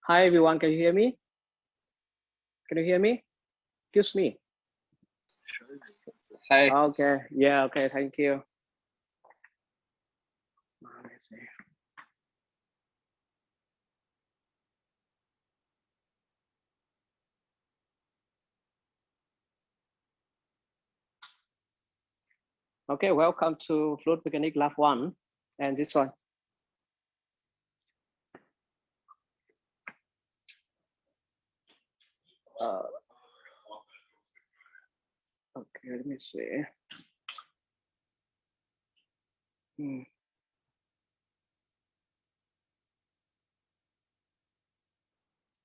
Hi everyone, can you hear me? Can you hear me? Excuse me. Hi. Okay, yeah, okay, thank you. Let's see. Okay, welcome to Fluid Mechanics Lab 1 and this one. Okay, let me see.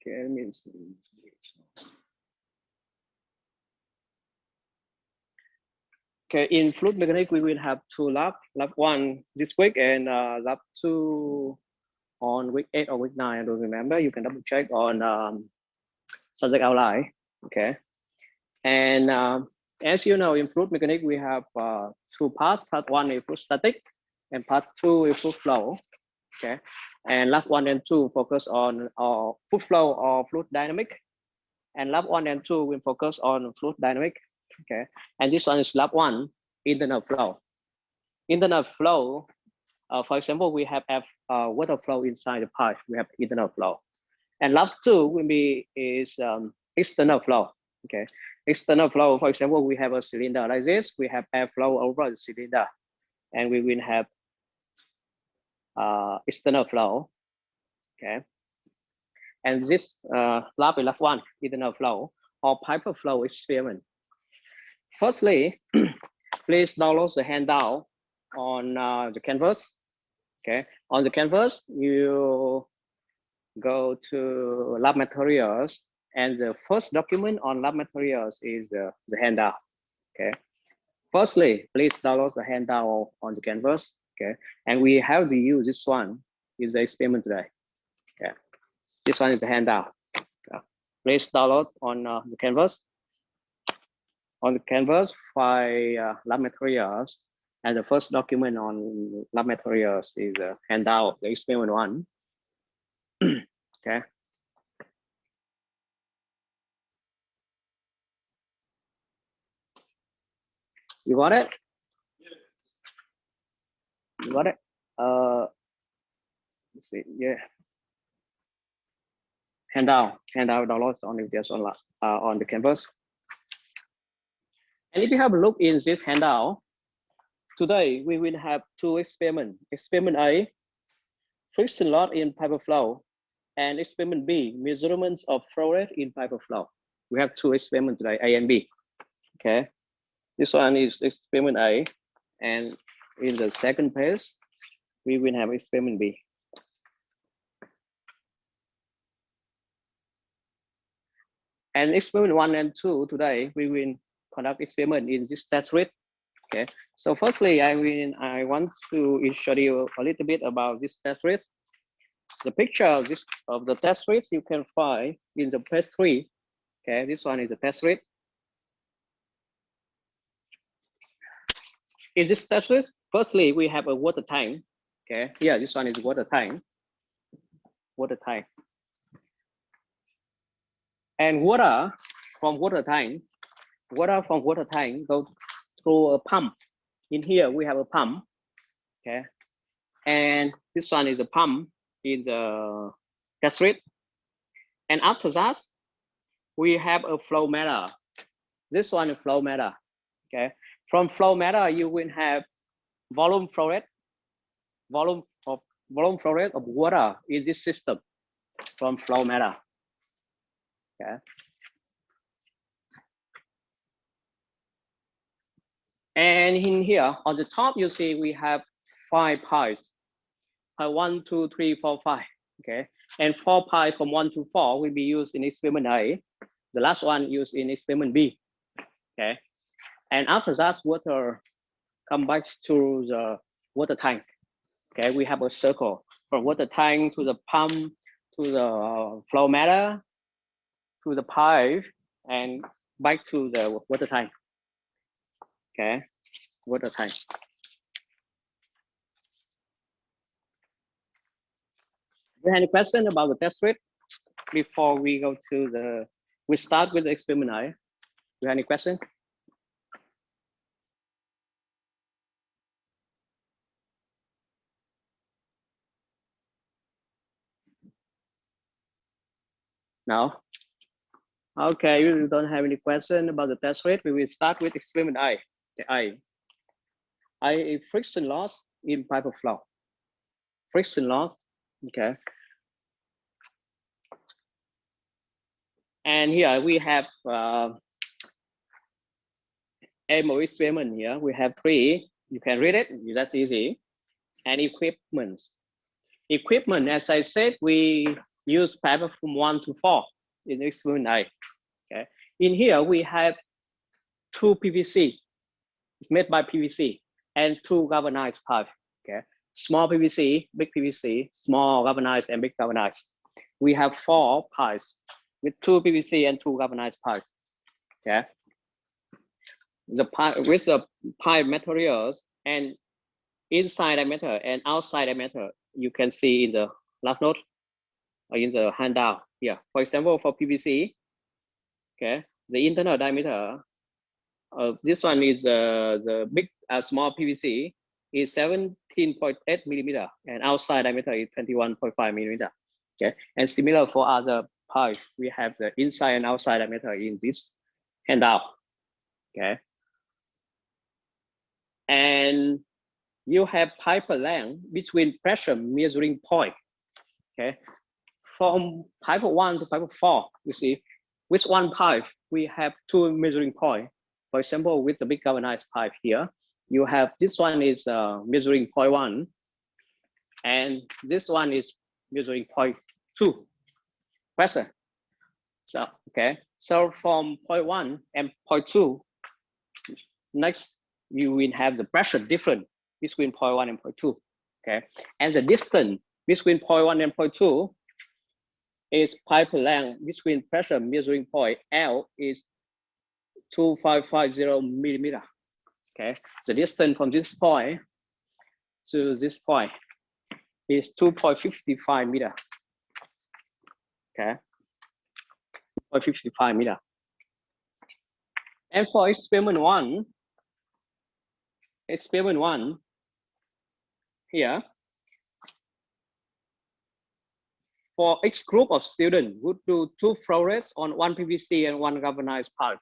Okay, let me see. Okay, in Fluid Mechanics, we will have two labs, Lab 1 this week and Lab 2 on week 8 or week 9, I don't remember. You can double check on subject outline, okay? And as you know, in Fluid Mechanics, we have two parts. Part 1 is fluid static and part 2 is fluid flow, okay? And Lab 1 and 2 focus on fluid flow or fluid dynamic. And Lab 1 and 2 will focus on fluid dynamic, okay? And this one is Lab 1, internal flow. Internal flow, for example, we have water flow inside the pipe, we have internal flow. And Lab 2 will be external flow, okay? External flow, for example, we have a cylinder like this, we have airflow over the cylinder, and we will have external flow, okay? And this lab is Lab 1, internal flow, or pipe flow experiment. Firstly, please download the handout on the Canvas, okay? On the Canvas, you go to lab materials, and the first document on lab materials is the handout, okay? Firstly, please download the handout on the Canvas, okay? And we have to use this one in the experiment today, okay? This one is the handout. Please download on the Canvas. On the Canvas, find lab materials, and the first document on lab materials is the handout, the experiment 1, okay? You got it? You got it? Let's see, yeah. Handout download on just on the Canvas. And if you have a look in this handout, today we will have two experiments. Experiment A, friction loss in pipe flow, and experiment B, measurements of flow rate in pipe flow. We have two experiments today, A and B. Okay, this one is experiment A, and in the second page, we will have experiment B. And experiment 1 and 2 today, we will conduct experiment in this test rig. Okay, so firstly, I want to show you a little bit about this test rig. The picture of the test rig you can find in the page 3. Okay, this one is the test rig. In this test rig, firstly, we have a water tank. Okay, yeah, this one is water tank. Water tank. And water from water tank go through a pump. In here, we have a pump. Okay, and this one is a pump in the test rig. And after that, we have a flow meter. This one is flow meter. Okay, from flow meter, you will have volume flow rate. Volume flow rate of water in this system from flow meter. Okay. And in here on the top, you see we have 5 pipes. Pipe 1, 2, 3, 4, 5. Okay, and 4 pipes from 1 to 4 will be used in experiment A. The last one used in experiment B. Okay, and after that, water come back to the water tank. Okay, we have a circle from water tank to the pump to the flow meter to the pipe and back to the water tank. Okay, water tank. Do you have any question about the test rig? before we go to we start with the experiment I. Do you have any question? No? Okay, you don't have any question about the test rate. We will start with experiment I. I friction loss in pipe flow. Friction loss, okay. And here we have MO experiment here. We have 3. You can read it, that's easy. And equipment. Equipment, as I said, we use pipe from 1 to 4 in experiment I. Okay. In here, we have 2 PVC. It's made by PVC and 2 galvanized pipe. Okay. Small PVC, big PVC, small galvanized and big galvanized. We have 4 pipes with 2 PVC and 2 galvanized pipes. Okay. The pipe with the pipe materials and inside diameter and outside diameter, you can see in the last note or in the handout here. For example, for PVC, okay, the internal diameter this one is the big small PVC is 17.8 millimeter and outside diameter is 21.5 millimeter. Okay, and similar for other pipes, we have the inside and outside diameter in this handout. Okay, and you have pipe length between pressure measuring point. Okay, from pipe 1 to pipe 4, you see, with one pipe we have 2 measuring point. For example, with the big galvanized pipe here, you have this one is measuring point 1, and this one is measuring point 2 pressure. So okay, so from point 1 and point 2, next you will have the pressure difference between point 1 and point 2. Okay, and the distance between point 1 and point 2 is pipe length between pressure measuring point L is 2550 millimeter. Okay, the distance from this point to this point is 2.55 meter. Okay, 2.55 meter. And for experiment 1 here, for each group of students would do 2 flow rates on 1 PVC and 1 galvanized pipe.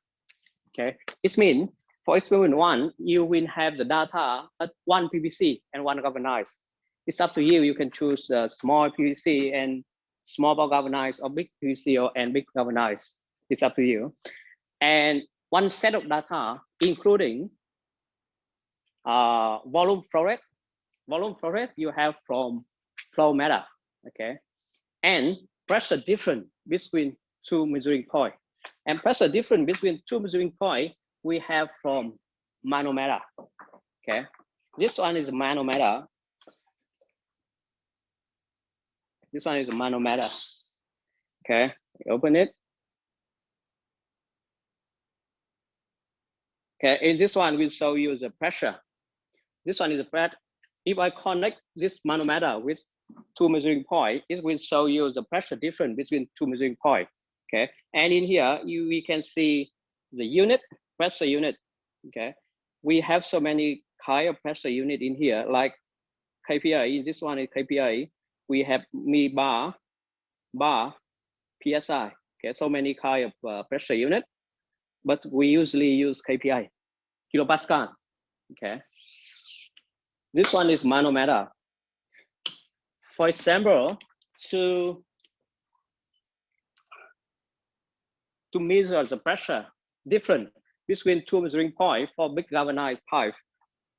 Okay, it means for experiment 1, you will have the data at 1 PVC and 1 galvanized. It's up to you. You can choose small PVC and small ball galvanized, or big PVC and big galvanized. It's up to you. And one set of data, including volume flow rate. Volume flow rate you have from flow meter. Okay, and pressure difference between 2 measuring points. And pressure difference between 2 measuring points we have from manometer. Okay, this one is a manometer. This one is a manometer. Okay, open it. Okay, in this one we show you the pressure. This one is the pressure. If I connect this manometer with 2 measuring points, it will show you the pressure difference between 2 measuring points. Okay, and in here we can see the unit, pressure unit. Okay, we have so many kind of pressure unit in here, like KPI. This one is KPI. We have bar, PSI. Okay, so many kind of pressure unit, but we usually use KPI, kilopascal. Okay, this one is manometer. For example, to measure the pressure difference between 2 measuring points for big galvanized pipe,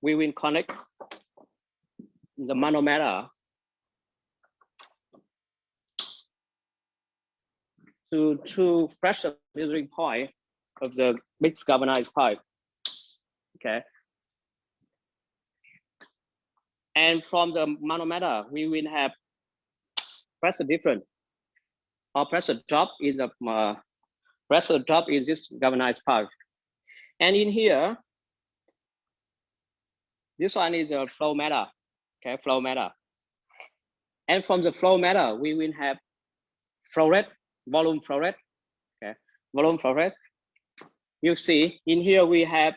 we will connect the manometer to 2 pressure measuring point of the big galvanized pipe. Okay, and from the manometer we will have pressure difference or pressure drop in the pressure drop in this galvanized pipe. And in here, this one is a flow meter. Okay, flow meter. And from the flow meter we will have flow rate volume flow rate. Okay, volume flow rate. You see in here we have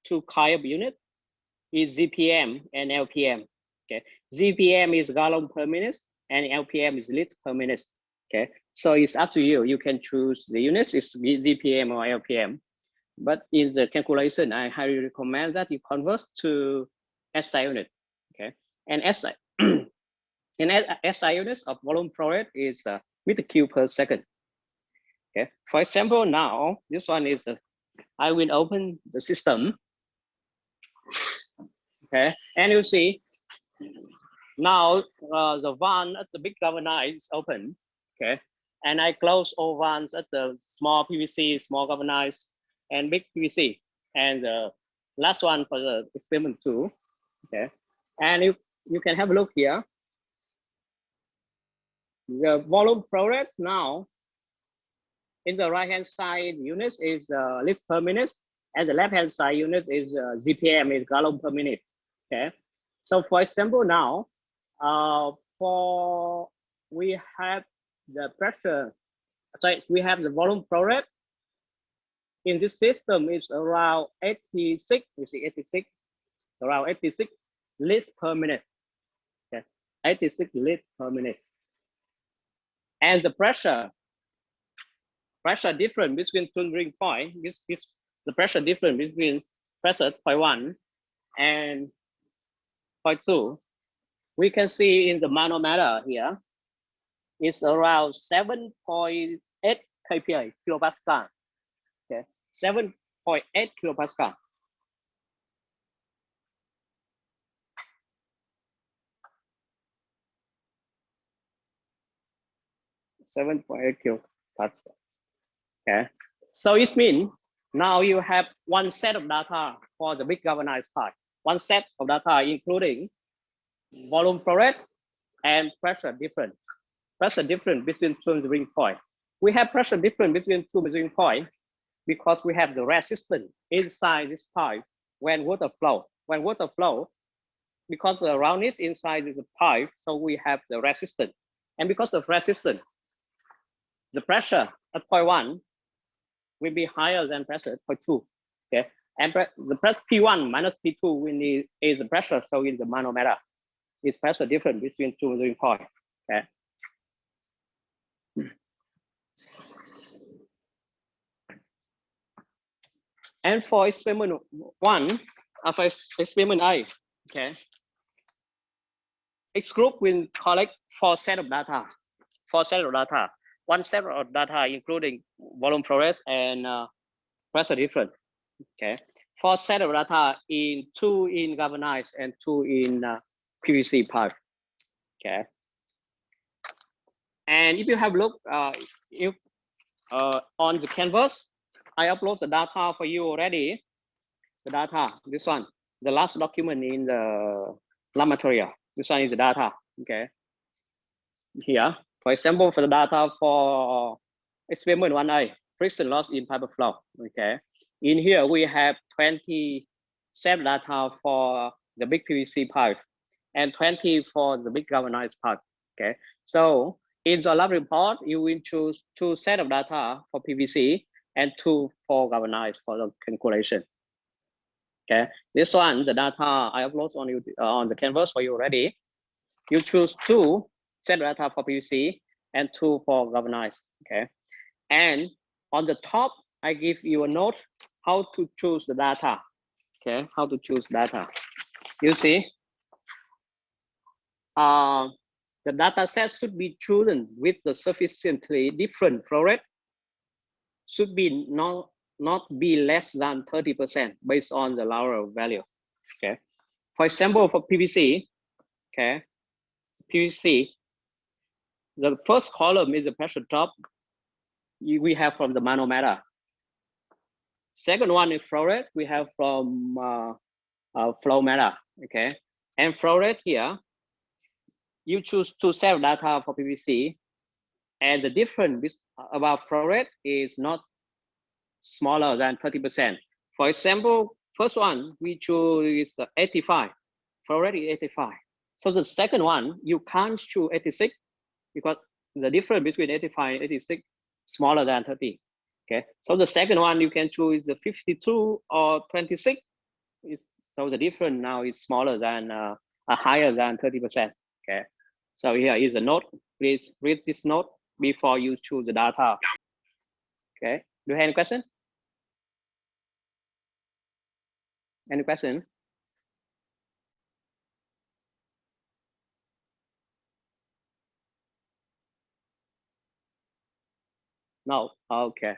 two kind of unit, is ZPM and LPM. Okay, ZPM is gallon per minute and LPM is lit per minute. Okay, so it's up to you. You can choose the units, is ZPM or LPM. But in the calculation, I highly recommend that you convert to SI unit. Okay, and SI in SI units of volume flow rate is meter cube per second. Okay, for example, now this one is I will open the system. Okay, and you see now the van at the big galvanize is open. Okay, and I close all vans at the small PVC, small galvanize, and big PVC, and the last one for the experiment 2. Okay, and you can have a look here. The volume flow rate now in the right hand side unit is lift per minute, and the left hand side unit is ZPM, is gallon per minute. Okay, so for example now, we have the pressure. Sorry, we have the volume flow rate in this system is around 86. You see 86, around 86 liters per minute. Okay, 86 liters per minute. And the pressure difference between two ring point. The pressure difference between pressure point 1 and point 2. We can see in the manometer here, it's around 7.8 kPa, kilopascal. Okay, 7.8 kilopascal. Okay, so it means now you have one set of data for the big galvanized part. One set of data including volume flow rate and pressure difference. Pressure difference between two measuring points. We have pressure difference between two measuring points because we have the resistance inside this pipe when water flow. When water flow, because the roundness inside is a pipe, so we have the resistance. And because of resistance, the pressure at point 1 will be higher than pressure at point 2. Okay, and the pressure P1 minus P2 is the pressure shown in the manometer. It's pressure difference between two measuring points. Okay. And for experiment 1, for experiment I, okay, X group will collect 4 sets of data. 4 sets of data. One set of data including volume flow rate and pressure difference. Okay, 4 sets of data in 2 in galvanized and 2 in PVC pipe. Okay, and if you have looked, on the canvas, I upload the data for you already. The data, this one, the last document in the lab material. This one is the data. Okay, here, for example, for the data for experiment 1A, friction loss in pipe flow. Okay, in here we have 20 set data for the big PVC pipe and 20 for the big galvanized pipe. Okay, so in the lab report, you will choose 2 sets of data for PVC and 2 for galvanized for the calculation. Okay, this one, the data I upload on the canvas for you already. You choose 2 set data for PVC and 2 for galvanized. Okay, and on the top, I give you a note how to choose the data. Okay, how to choose data. You see, the data set should be chosen with the sufficiently different flow rate. Should be not be less than 30% based on the lower value. Okay, for example, for PVC, okay, PVC, the first column is the pressure drop we have from the manometer. Second one is flow rate we have from flow meter. Okay, and flow rate here, you choose 2 sets of data for PVC, and the difference about flow rate is not smaller than 30%. For example, first one we choose is 85, flow rate is 85. So the second one, you can't choose 86 because the difference between 85 and 86 smaller than 30. Okay, so the second one you can choose the 52 or 26. So the difference now is smaller than higher than 30%. Okay, so here is a note. Please read this note before you choose the data. Okay, do you have any question? Any question? No. Okay.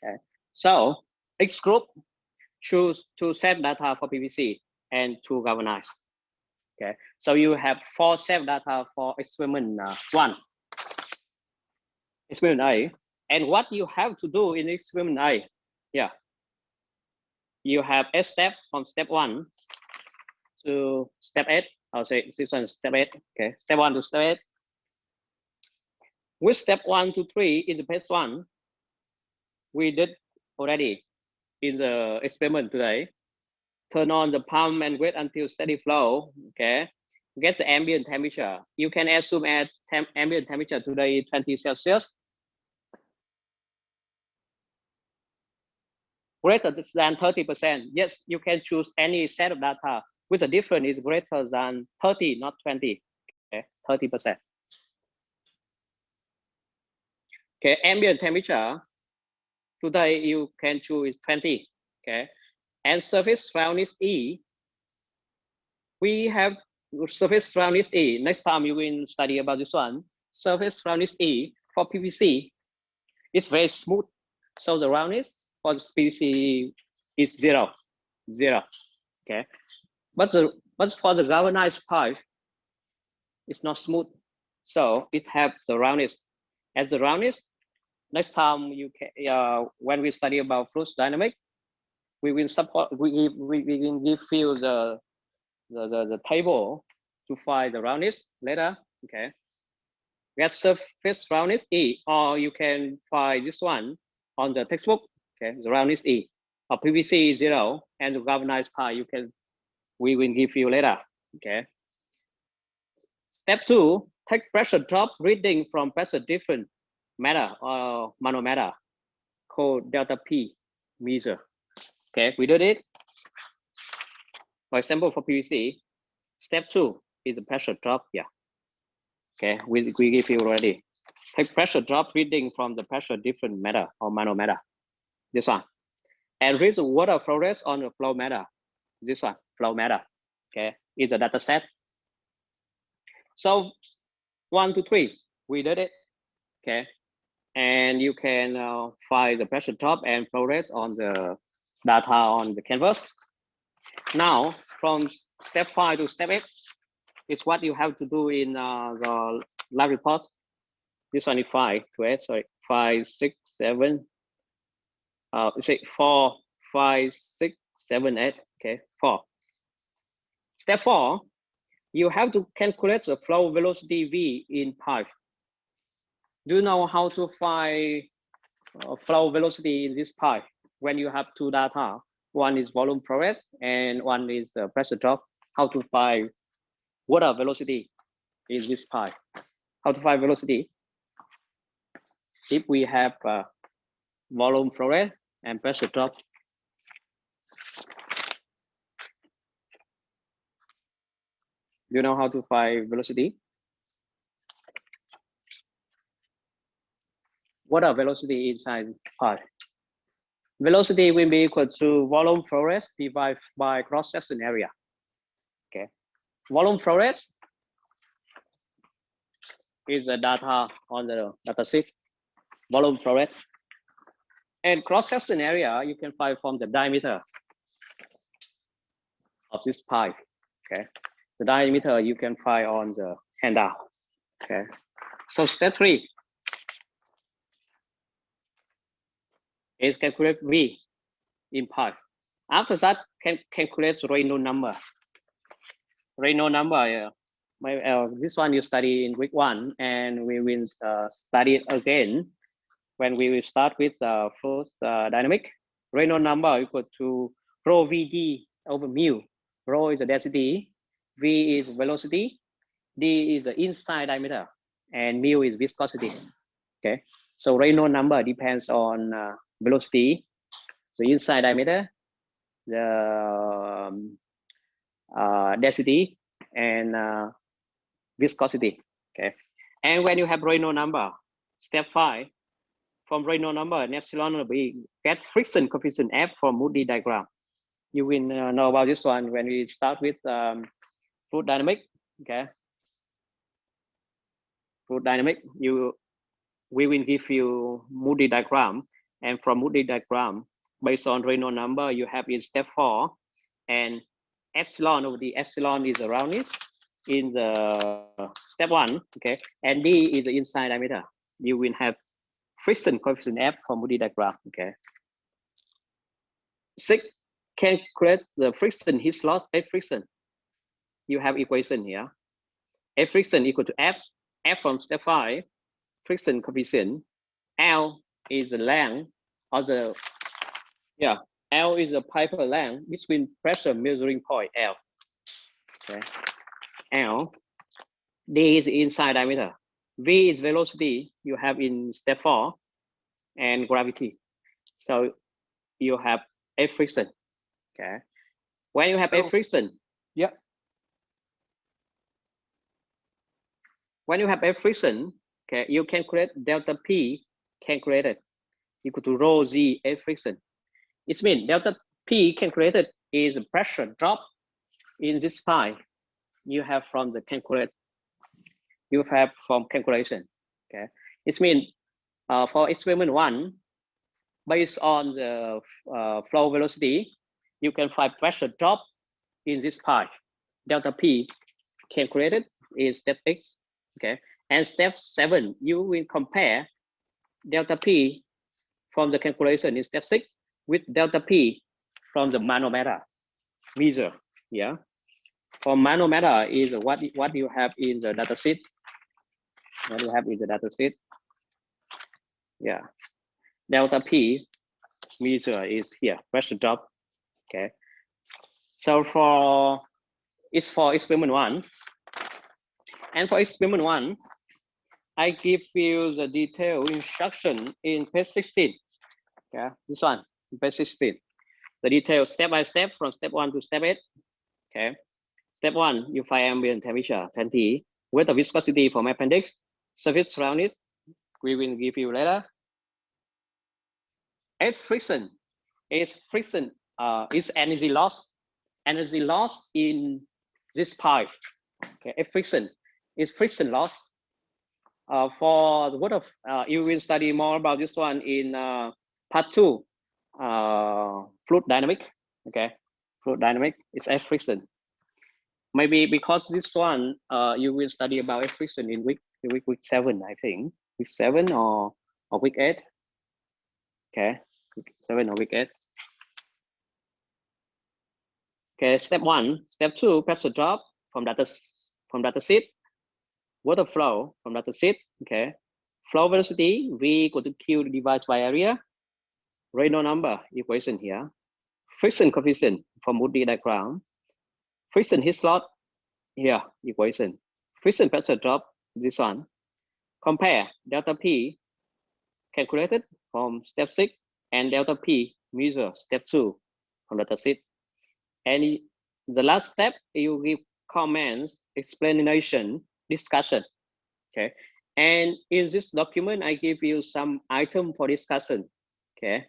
Okay. So each group choose to set data for PVC and to galvanize. Okay. So you have 4 set data for experiment 1. Experiment A. And what you have to do in experiment A, yeah, you have 8 steps from step 1 to step 8. I'll say this one is step 8. Okay, step 1 to step 8. With step 1 to 3 in the phase 1, we did already in the experiment today. Turn on the pump and wait until steady flow. Okay, get the ambient temperature. You can assume at ambient temperature today 20 Celsius. Greater than 30%. Yes, you can choose any set of data with the difference is greater than 30, not 20. Okay, 30%. Okay, ambient temperature today you can choose 20. Okay, and surface roundness E. We have surface roundness E. Next time you will study about this one. Surface roundness E for PVC is very smooth. So the roundness for PVC is 0. Okay, but for the galvanized pipe, it's not smooth. So it have the roundness. As the roundness, next time you can when we study about fluid dynamics, we will support. We will give you the table to find the roundness later. Okay, get surface roundness E, or you can find this one on the textbook. Okay, the roundness E, or PVC is 0, and the galvanized pipe we will give you later. Okay. Step 2, take pressure drop reading from pressure different matter or manometer called delta P measure. Okay, we did it. For example, for PVC, step 2 is the pressure drop. Yeah. Okay, we give you already. Take pressure drop reading from the pressure different matter or manometer. This one. And read the water flow rate on the flow meter. This one, flow meter. Okay, is a data set. So 1 to 3, we did it. Okay, and you can find the pressure drop and flow rate on the data on the canvas. Now, from step 5 to step 8 is what you have to do in the lab report. This one is 5 to 8, sorry, 5, 6, 7. Say 4, 5, 6, 7, 8. Okay, 4. Step 4, you have to calculate the flow velocity V in pipe. Do you know how to find flow velocity in this pipe when you have 2 data? One is volume flow rate and one is pressure drop. How to find water velocity in this pipe? How to find velocity? If we have volume flow rate and pressure drop. You know how to find velocity? What are velocity inside pipe? Velocity will be equal to volume flow rate divided by cross-section area. Okay, volume flow rate is the data on the data sheet. Volume flow rate and cross-section area you can find from the diameter of this pipe. Okay, the diameter you can find on the handout. Okay, so step 3 is calculate V in pipe. After that, can calculate Reynolds number. Reynolds number, this one you study in week 1, and we will study it again when we will start with fluid dynamic. Reynolds number equal to rho Vd over mu. Rho is the density, V is velocity, D is the inside diameter, and mu is viscosity. Okay, so Reynolds number depends on velocity, the inside diameter, the density, and viscosity. Okay, and when you have Reynolds number, step 5, from Reynolds number, epsilon will be get friction coefficient F from Moody diagram. You will know about this one when we start with fluid dynamic. Okay, fluid dynamic, we will give you Moody diagram, and from Moody diagram, based on Reynolds number, you have in step 4, and epsilon over the epsilon is the roundness in the step 1. Okay, and D is the inside diameter. You will have friction coefficient F from Moody diagram. Okay. 6, calculate the friction heat loss F friction. You have equation here. F friction equal to F from step 5, friction coefficient. L is the length of the, L is the pipe length between pressure measuring point L. Okay. L. D is inside diameter. V is velocity you have in step 4, and gravity. So you have F friction. Okay. When you have F friction, when you have F friction, okay, you can create delta P calculated equal to rho Z F friction. It means delta P calculated is the pressure drop in this pi you have from the calculate. You have from calculation. Okay, it means for experiment 1, based on the flow velocity, you can find pressure drop in this pi. Delta P calculated is step X. Okay, and step 7, you will compare delta P from the calculation in step 6 with delta P from the manometer measure. Yeah, for manometer is what you have in the data sheet. What you have in the data sheet. Yeah, delta P measure is here, pressure drop. Okay, so for experiment 1, and for experiment 1, I give you the detailed instruction in page 16. Okay, this one, page 16. The detail step by step from step 1 to step 8. Okay, step 1, you find ambient temperature 10T with the viscosity from appendix, surface roundness. We will give you later. F friction is energy loss. Energy loss in this pipe. Okay, F friction is friction loss. For the word of you will study more about this one in part 2, fluid dynamic. Okay, fluid dynamic is F friction. Maybe because this one you will study about F friction in week 7, I think, week 7 or week 8. Okay, week 7 or week 8. Okay, step 1, step 2, pressure drop from data sheet. Water flow from data sheet. Okay, flow velocity V equal to Q divided by area. Reynolds number equation here. Friction coefficient from Moody diagram. Friction heat loss here equation. Friction pressure drop, this one. Compare delta P calculated from step 6 and delta P measure step 2 from data sheet. And the last step, you give comments, explanation, discussion. Okay, and in this document, I give you some item for discussion. Okay,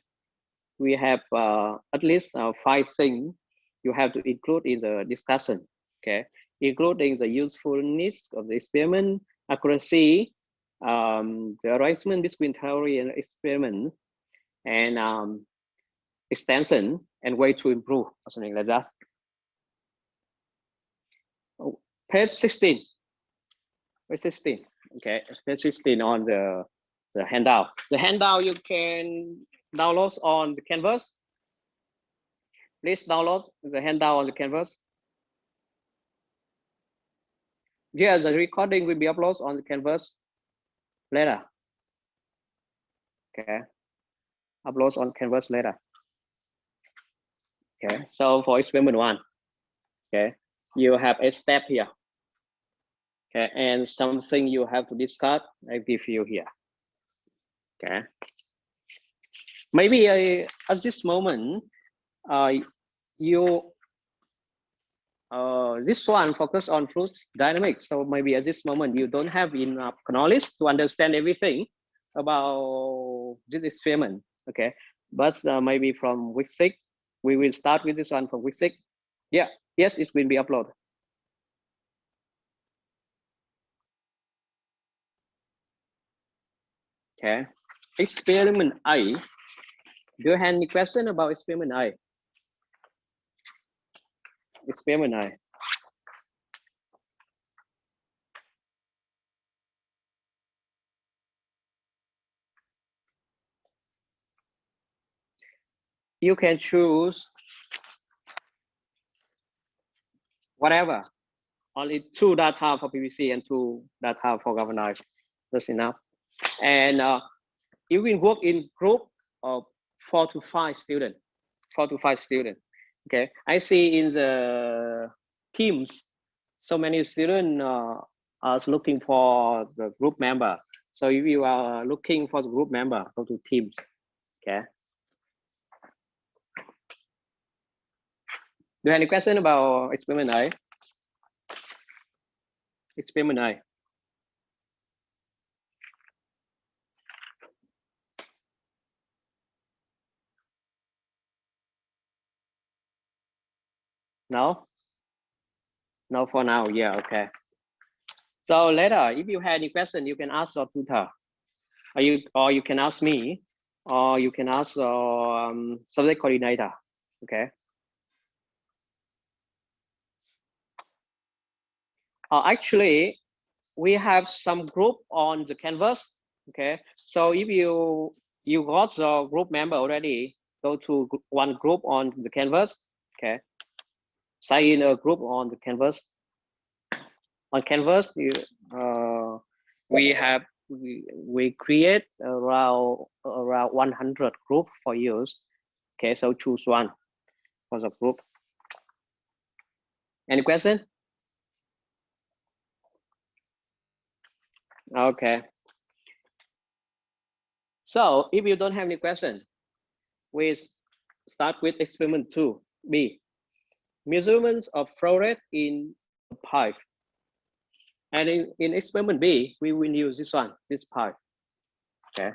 we have at least 5 things you have to include in the discussion. Okay, including the usefulness of the experiment, accuracy, the arrangement between theory and experiment, and extension and way to improve or something like that. Oh, page 16. Page 16. Okay, page 16 on the handout. The handout you can download on the Canvas. Please download the handout on the Canvas. Yeah, the recording will be uploaded on the Canvas later. Okay, upload on Canvas later. Okay, so for experiment 1, okay, you have a step here. Okay, and something you have to discuss, I give you here. Okay. Maybe at this moment, you this one focus on fluid dynamics. So maybe at this moment you don't have enough knowledge to understand everything about this experiment. Okay, but maybe from week 6, we will start with this one from week 6. Yeah, yes, it will be uploaded. Okay, experiment A. Do you have any question about experiment A? Experiment A. You can choose whatever. Only 2 data for PVC and 2 data for galvanized. That's enough. And you will work in group of 4 to 5 students. 4 to 5 students. Okay, I see in the teams, so many students are looking for the group member. So if you are looking for the group member, go to teams. Okay. Do you have any question about experiment A? Experiment A. No? No for now, yeah, okay. So later, if you have any question, you can ask your tutor, or you can ask me, or you can ask subject coordinator, okay? Actually, we have some group on the Canvas, okay? So if you got the group member already, go to one group on the Canvas, okay? Sign in a group on the Canvas. On Canvas, we create around 100 group for use. Okay, so choose one for the group. Any question? Okay. So if you don't have any question, we start with experiment 2B. Measurements of flow rate in a pipe. And in experiment B, we will use this pipe. Okay.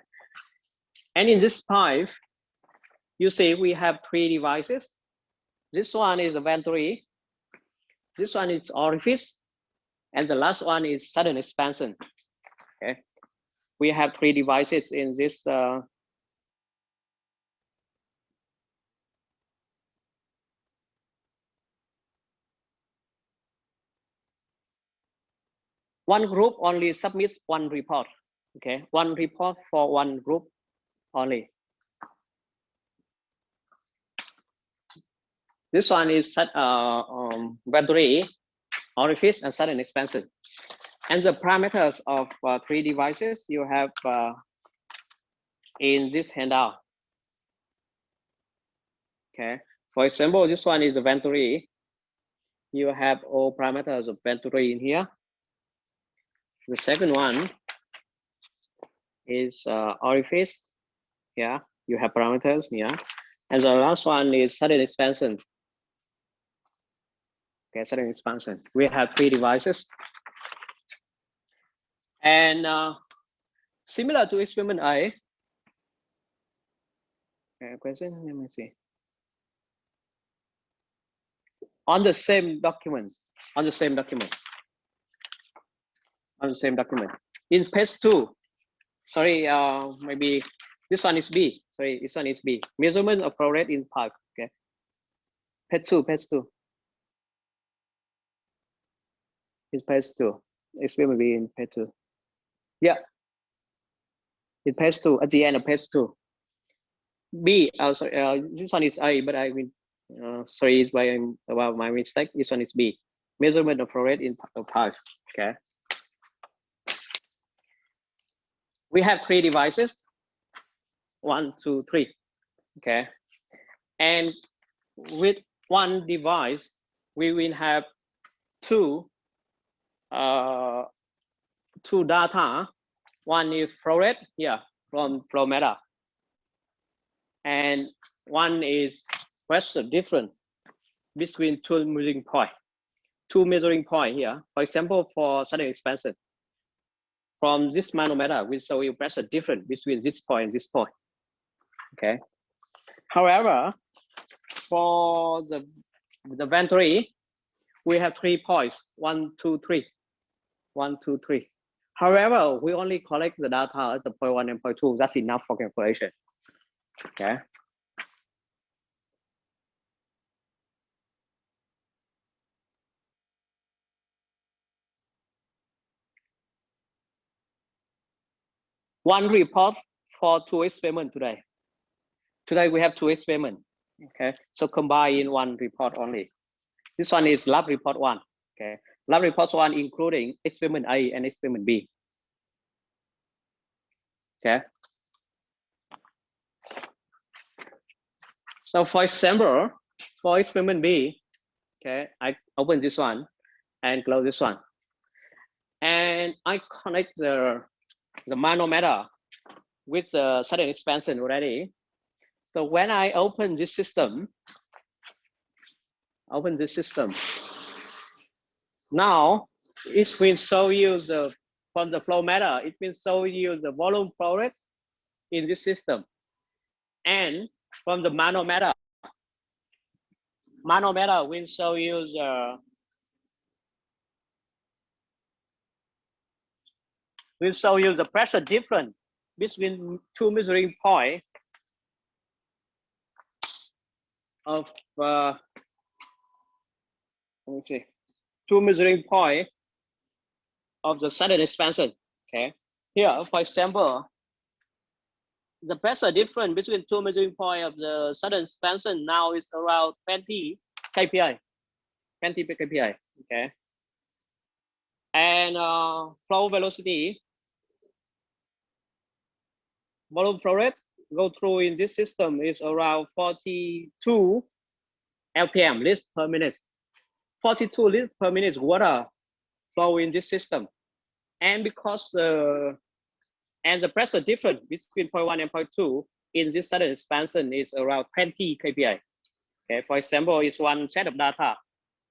And in this pipe, you see we have 3 devices. This one is the venturi. This one is orifice. And the last one is sudden expansion. Okay. We have 3 devices in this one group only submits 1 report. Okay, 1 report for 1 group only. This one is venturi, orifice, and sudden expansion. And the parameters of 3 devices you have in this handout. Okay, for example, this one is a venturi. You have all parameters of venturi in here. The second one is orifice. Yeah, you have parameters. Yeah, and the last one is sudden expansion. Okay, sudden expansion. We have 3 devices. And similar to experiment A. Okay, question, let me see. On the same document, on the same document. In page 2, sorry, maybe this one is B. Sorry, this one is B. Measurement of flow rate in pipe. Okay. Page 2. It's page 2. Experiment B in page 2. Yeah. In page 2, at the end of page 2. B, sorry, this one is A, but I mean, sorry, it's about my mistake. This one is B. Measurement of flow rate in pipe. Okay. We have 3 devices. 1, 2, 3. Okay. And with 1 device, we will have 2 data. One is flow rate here, from flow matter, and one is pressure difference between two measuring point. Two measuring point here. For example, for sudden expansion, from this manometer, we show you pressure difference between this point and this point. Okay. However, for the venturi, we have 3 points: 1, 2, 3. 1, 2, 3. However, we only collect the data at the point 1 and point 2. That's enough for calculation. Okay. One report for 2 experiments today. Today we have 2 experiments. Okay, so combine in 1 report only. This one is lab report 1. Okay, lab report 1 including experiment A and experiment B. Okay. So for example, for experiment B, okay, I open this one and close this one, and I connect the manometer with the sudden expansion already. So when I open this system, now it will show you the from the flow matter. It will show you the volume flow rate in this system, and from the manometer will show you the pressure difference between two measuring points of let me see, two measuring points of the sudden expansion. Okay, here for example, the pressure difference between two measuring points of the sudden expansion now is around 20 kPa. 20 kPa. Okay, and flow velocity, volume flow rate go through in this system is around 42 LPM, liters per minute. 42 liters per minute water flow in this system, and because the pressure difference between point 1 and point 2 in this sudden expansion is around 20 kPa. Okay, for example, is one set of data.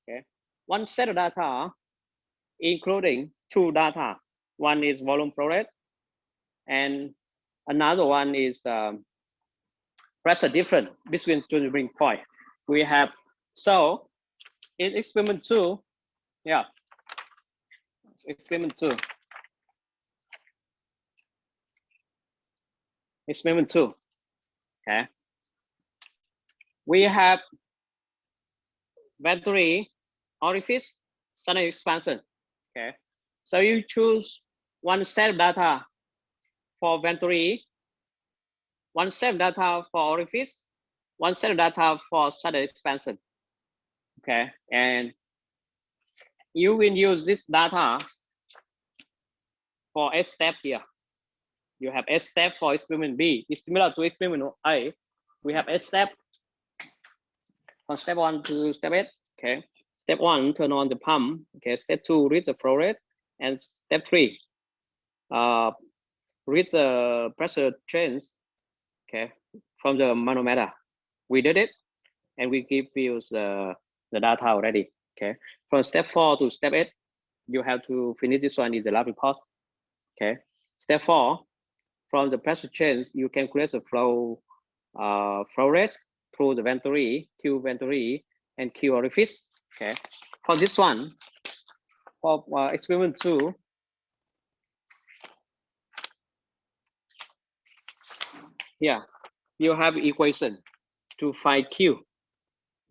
Okay, one set of data including 2 data. One is volume flow rate, and another one is pressure difference between two measuring points. We have, so in experiment 2, yeah, experiment 2. Experiment 2. Okay. We have venturi orifice sudden expansion. Okay. So you choose one set of data for venturi, one set of data for orifice, one set of data for sudden expansion. Okay. And you will use this data for S step here. You have S step for experiment B. It's similar to experiment A. We have S step from step 1 to step 8. Okay. Step 1, turn on the pump. Okay. Step 2, read the flow rate. And step 3, read the pressure change. Okay. From the manometer. We did it, and we give you the data already. Okay. From step 4 to step 8, you have to finish this one in the lab report. Okay. Step 4, from the pressure change, you calculate the flow rate through the venturi, Q venturi, and Q orifice. Okay. For this one, for experiment 2, yeah, you have equation to find Q,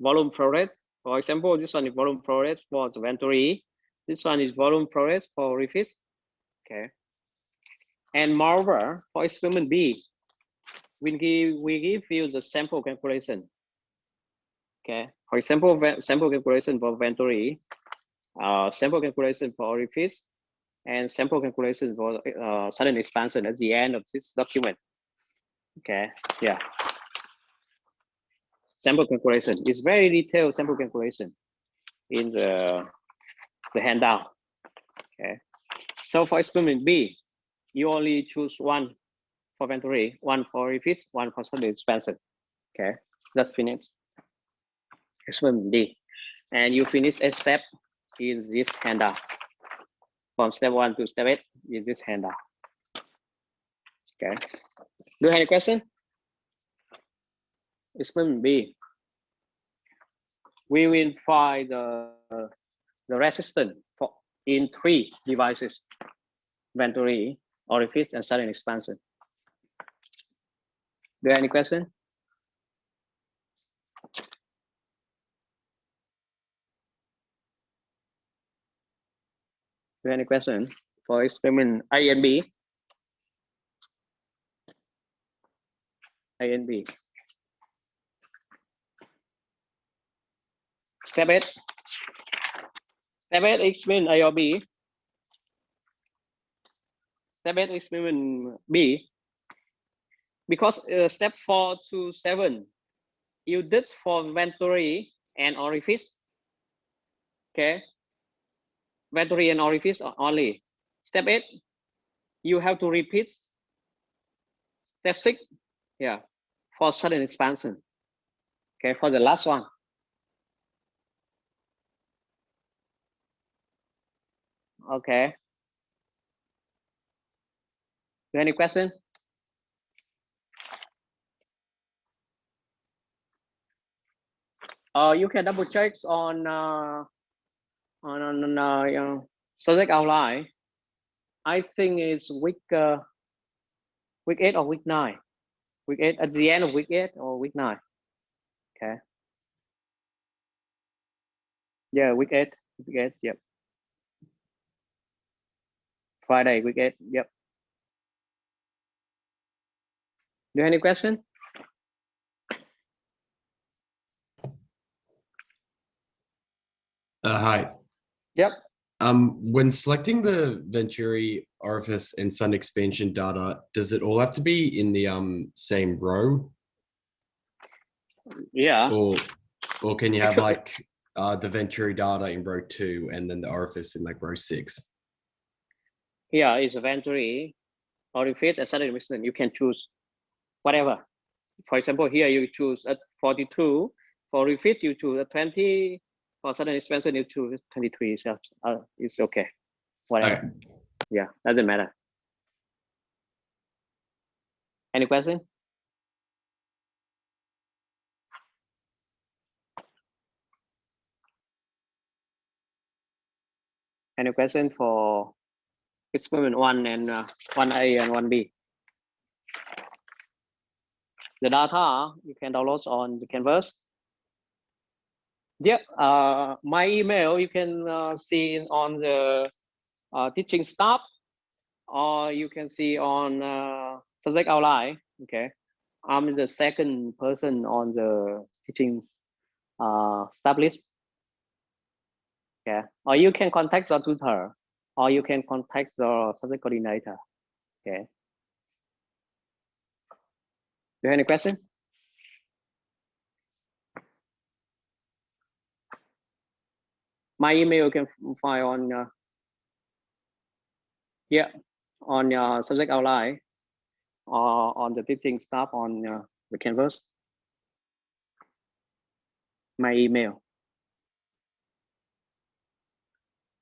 volume flow rate. For example, this one is volume flow rate for the venturi. This one is volume flow rate for orifice. Okay. And moreover, for experiment B, we give you the sample calculation. Okay. For example, sample calculation for venturi, sample calculation for orifice, and sample calculation for sudden expansion at the end of this document. Okay. Yeah. Sample calculation is very detailed sample calculation in the handout. Okay. So for experiment B, you only choose one for Venturi, 1 for orifice, 1 for solid expansion. Okay, that's finished. Experiment D. And you finish a step in this handout. From step 1 to step 8 in this handout. Okay. Do you have any question? Experiment B. We will find the resistance for in 3 devices: Venturi, orifice, and sudden expansion. Do you have any question? Do you have any question for experiment A and B? A and B. Step 8. Step 8 experiment A or B. Step 8 experiment B. Because step 4 to 7, you did for Venturi and orifice. Okay. Venturi and orifice only. Step 8, you have to repeat step 6, yeah, for sudden expansion. Okay, for the last one. Okay. Do you have any question? You can double check on subject outline. I think it's week 8 or week 9. Week 8 at the end of week 8 or week 9. Okay. Yeah, week 8. Week 8. Yep. Friday, week 8. Yep. Do you have any question? Hi. Yep. When selecting the Venturi, orifice, and sun expansion data, does it all have to be in the same row? Yeah. Or can you have like the Venturi data in row 2 and then the orifice in like row 6? Yeah, it's a Venturi, orifice, and sudden expansion. You can choose whatever. For example, here you choose at 42. For orifice, you choose at 20. For sudden expansion, you choose 23. So it's okay. Whatever. Okay. Yeah, doesn't matter. Any question? Any question for experiment 1 and 1A and 1B? The data you can download on the Canvas. Yeah, my email you can see on the teaching staff, or you can see on subject outline. Okay, I'm the second person on the teaching staff list. Yeah, or you can contact the tutor, or you can contact the subject coordinator. Okay. Do you have any question? My email you can find on yeah, on your subject outline or on the teaching staff on the Canvas. My email.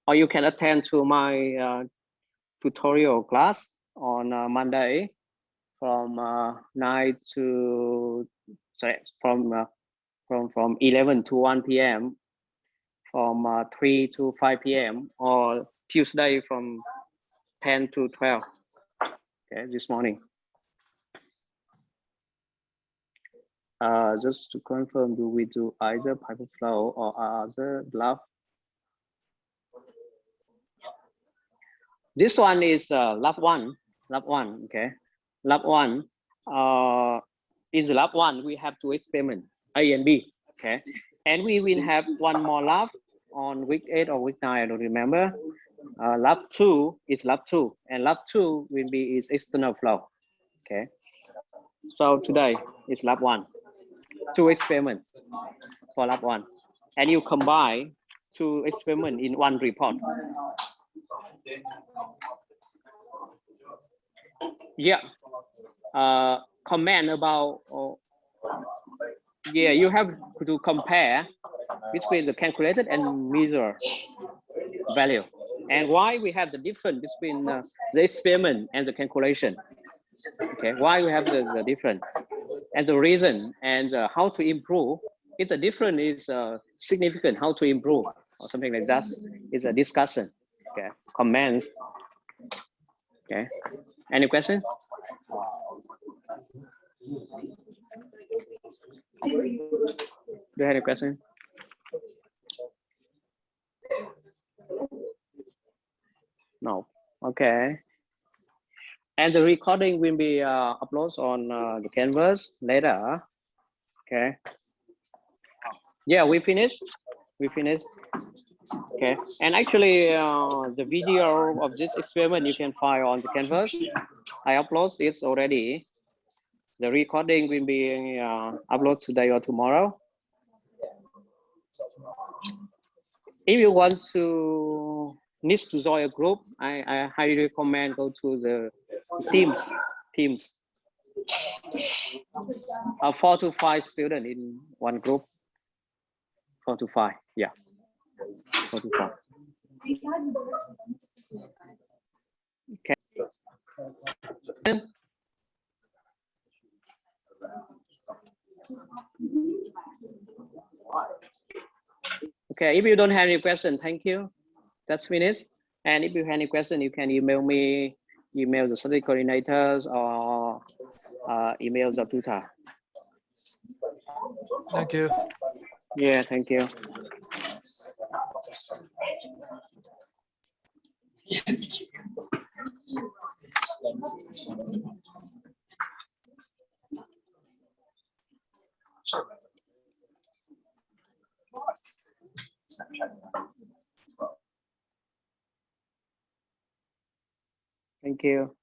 Or you can attend to my tutorial class on Monday from 9 to from 11 to 1 p.m. from 3 to 5 p.m. or Tuesday from 10 to 12. Okay, this morning. Just to confirm, do we do either Piperflow or other lab? This one is lab 1. Lab 1, okay. Lab 1. In the lab 1, we have 2 experiments, A and B, okay. And we will have 1 more lab on week 8 or week 9, I don't remember. Lab 2 is lab 2, and lab 2 will be is external flow, okay. So today is lab 1. 2 experiments for lab 1, and you combine 2 experiments in 1 report. Yeah, comment about, yeah, you have to compare between the calculated and measure value, and why we have the difference between the experiment and the calculation. Okay, why we have the difference and the reason, and how to improve. If the difference is significant, how to improve or something like that is a discussion. Okay, comments. Okay, any question? Do you have any question? No. Okay. And the recording will be uploaded on the Canvas later. Okay. Yeah, we finished. We finished. Okay. And actually, the video of this experiment you can find on the Canvas. I upload it already. The recording will be uploaded today or tomorrow. If you want to need to join a group, I highly recommend go to the Teams. 4 to 5 students in one group. 4 to 5, yeah. 4 to 5. Okay. Okay, if you don't have any question, thank you. That's finished. And if you have any question, you can email me, email the study coordinators, or email the tutor. Thank you. Yeah, thank you. Thank you.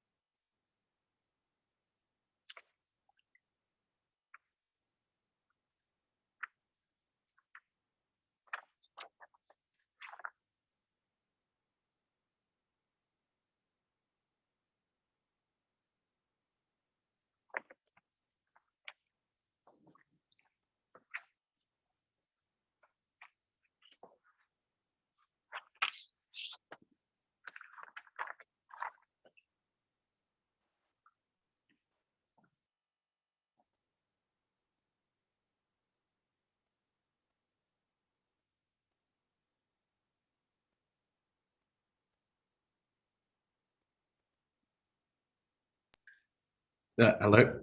Hello.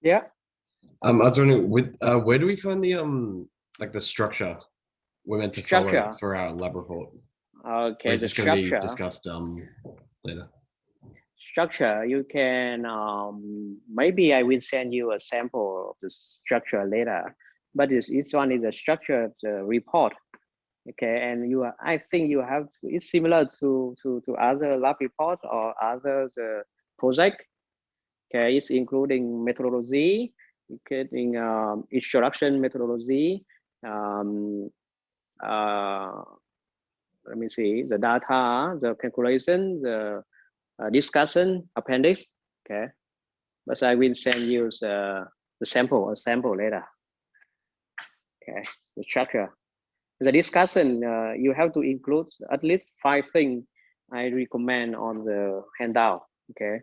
Yeah. I was wondering, with where do we find the like the structure we're meant to follow Structure. for our lab report? Or Okay, is the this going to be structure. discussed later? Structure, you can maybe I will send you a sample of the structure later, but this one is a structure of the report. Okay, and you are, I think you have to, it's similar to other lab report or other project. Okay, it's including methodology, including instruction methodology, let me see, the data, the calculation, the discussion appendix. Okay, but I will send you the sample, a sample later. Okay, the structure. The discussion, you have to include at least 5 things I recommend on the handout. Okay,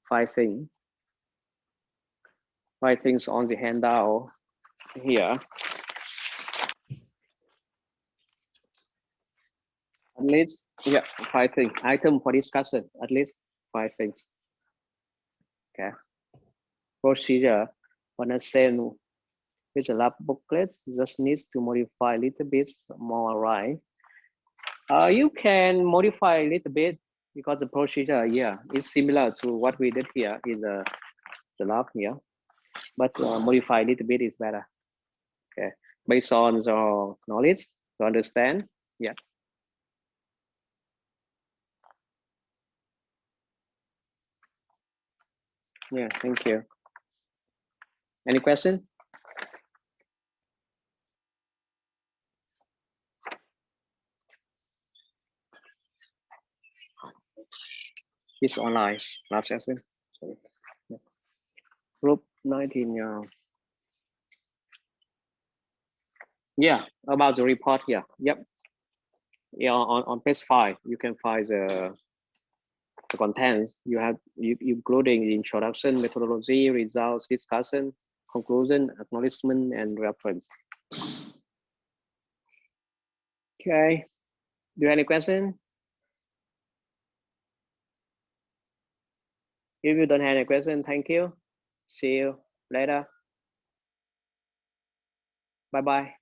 5 things. 5 things on the handout here. At least, yeah, 5 things. Item for discussion, at least 5 things. Okay. Procedure, when I send with a lab booklet, just needs to modify a little bit more, right? You can modify a little bit because the procedure, yeah, is similar to what we did here in the lab here, but modify a little bit is better. Okay, based on the knowledge to understand, yeah. Yeah, thank you. Any question? It's online lab session. Sorry. Yeah. 19, yeah, about the report here. Yep. Yeah, on page 5, you can find the contents. You have including the introduction, methodology, results, discussion, conclusion, acknowledgement, and reference. Okay. Do you have any question? If you don't have any question, thank you. See you later. Bye bye.